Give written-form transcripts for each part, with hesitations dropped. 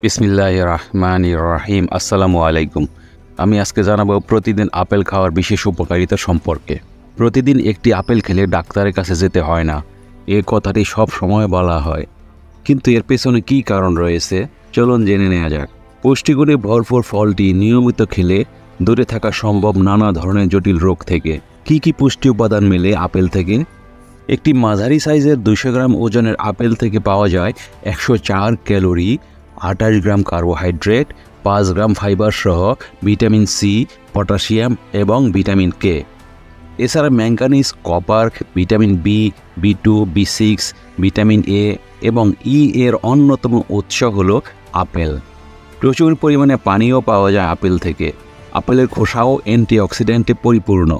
বিসমিল্লাহির রহমানির রহিম। আসসালামু আলাইকুম। আমি আজকে জানাবো প্রতিদিন আপেল খাওয়ার বিশেষ উপকারিতা সম্পর্কে। প্রতিদিন একটি আপেল খেলে ডাক্তারের কাছে যেতে হয় না, এ কথাটি সব সময় বলা হয়, কিন্তু এর পেছনে কী কারণ রয়েছে চলুন জেনে নেওয়া যাক। পুষ্টিগুণে ভরপুর ফলটি নিয়মিত খেলে দূরে থাকা সম্ভব নানা ধরনের জটিল রোগ থেকে। কি কি পুষ্টি উপাদান মেলে আপেল থেকে? একটি মাঝারি সাইজের 200 গ্রাম ওজনের আপেল থেকে পাওয়া যায় 104 calorie, 28 gram carbohydrate, 5 gram fibre সহ ভিটামিন সি, পটাশিয়াম এবং ভিটামিন কে। এছাড়া ম্যাঙ্গানিজ, কপার, ভিটামিন বি, বি2, বি6, ভিটামিন এ এবং ই এর অন্যতম উৎস হলো আপেল। প্রচুর পরিমাণে পানিও পাওয়া যায় আপেল থেকে। আপেলের খোসাও অ্যান্টিঅক্সিডেন্টে পরিপূর্ণ।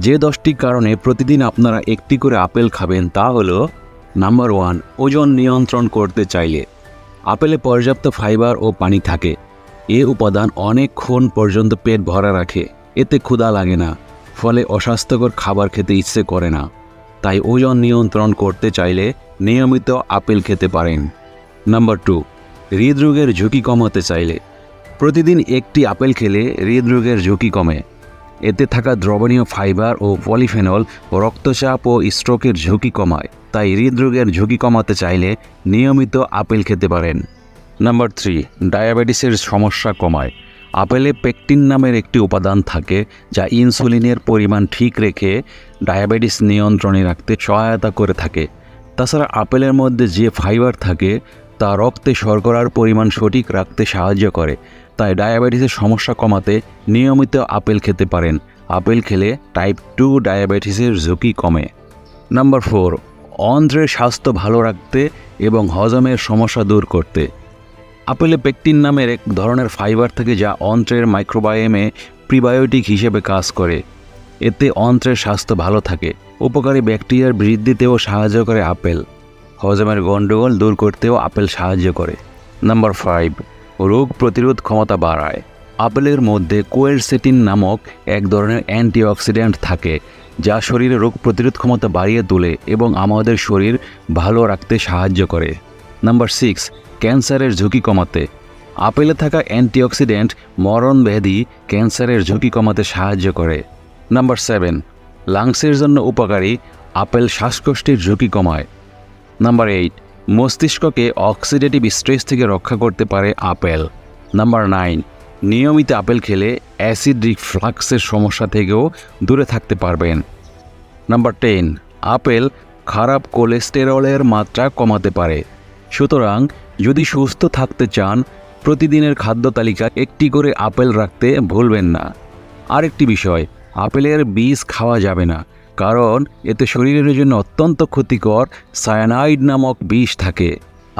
যে 10টি কারণে প্রতিদিন আপনারা একটি করে আপেল খাবেন তা হলো: নাম্বার 1, ওজন নিয়ন্ত্রণ করতে চাইলে। আপেলে পর্যাপ্ত ফাইবার ও পানি থাকে। এ উপাদান অনেকক্ষণ পর্যন্ত পেট ভরা রাখে, এতে ক্ষুধা লাগে না, ফলে অস্বাস্থ্যকর খাবার খেতে ইচ্ছে করে না। তাই ওজন নিয়ন্ত্রণ করতে চাইলে নিয়মিত আপেল খেতে পারেন। নাম্বার 2, হৃদরোগের ঝুঁকি কমাতে চাইলে। প্রতিদিন একটি আপেল খেলে হৃদরোগের ঝুঁকি কমে। এতে থাকা দ্রবণীয় ফাইবার ও পলিফেনল রক্তচাপ ও স্ট্রোকের ঝুঁকি কমায়। তাই হৃদরোগের ঝুঁকি কমাতে চাইলে নিয়মিত আপেল খেতে পারেন। নাম্বার 3, ডায়াবেটিসের সমস্যা কমায়। আপেলে পেকটিন নামের একটি উপাদান থাকে যা ইনসুলিনের পরিমাণ ঠিক রেখে ডায়াবেটিস নিয়ন্ত্রণে রাখতে সহায়তা করে থাকে। তাছাড়া আপেলের মধ্যে যে ফাইবার থাকে তা রক্তে শর্করার পরিমাণ সঠিক রাখতে সাহায্য করে। তাই ডায়াবেটিসের সমস্যা কমাতে নিয়মিত আপেল খেতে পারেন। আপেল খেলে টাইপ 2 ডায়াবেটিসের ঝুঁকি কমে। নাম্বার 4, অন্ত্রের স্বাস্থ্য ভালো রাখতে এবং হজমের সমস্যা দূর করতে। আপেলে পেকটিন নামের এক ধরনের ফাইবার থাকে যা অন্ত্রের মাইক্রোবায়োমে প্রিবায়োটিক হিসেবে কাজ করে। এতে অন্ত্রের স্বাস্থ্য ভালো থাকে। উপকারী ব্যাকটেরিয়ার বৃদ্ধিতেও সাহায্য করে আপেল। হজমের গণ্ডগোল দূর করতেও আপেল সাহায্য করে। নাম্বার 5, রোগ প্রতিরোধ ক্ষমতা বাড়ায়। আপেলের মধ্যে কোয়েরসেটিন নামক এক ধরনের অ্যান্টিঅক্সিডেন্ট থাকে যা শরীরে রোগ প্রতিরোধ ক্ষমতা বাড়িয়ে তোলে এবং আমাদের শরীর ভালো রাখতে সাহায্য করে। নাম্বার 6, ক্যান্সারের ঝুঁকি কমাতে। আপেলে থাকা অ্যান্টিঅক্সিডেন্ট মরণব্যাধি ক্যান্সারের ঝুঁকি কমাতে সাহায্য করে। নাম্বার 7, লাংসের জন্য উপকারী। আপেল শ্বাসকষ্টের ঝুঁকি কমায়। নাম্বার 8, মস্তিষ্ককে অক্সিডেটিভ স্ট্রেস থেকে রক্ষা করতে পারে আপেল। নাম্বার 9, নিয়মিত আপেল খেলে অ্যাসিড রিফ্লাক্সের সমস্যা থেকেও দূরে থাকতে পারবেন। নাম্বার 10, আপেল খারাপ কোলেস্টেরলের মাত্রা কমাতে পারে। সুতরাং যদি সুস্থ থাকতে চান প্রতিদিনের খাদ্য তালিকায় একটি করে আপেল রাখতে ভুলবেন না। আরেকটি বিষয়, আপেলের বীজ খাওয়া যাবে না, কারণ এতে শরীরের জন্য অত্যন্ত ক্ষতিকর সায়ানাইড নামক বিষ থাকে।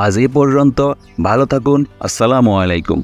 আজ এ পর্যন্ত, ভালো থাকুন। আসসালামু আলাইকুম।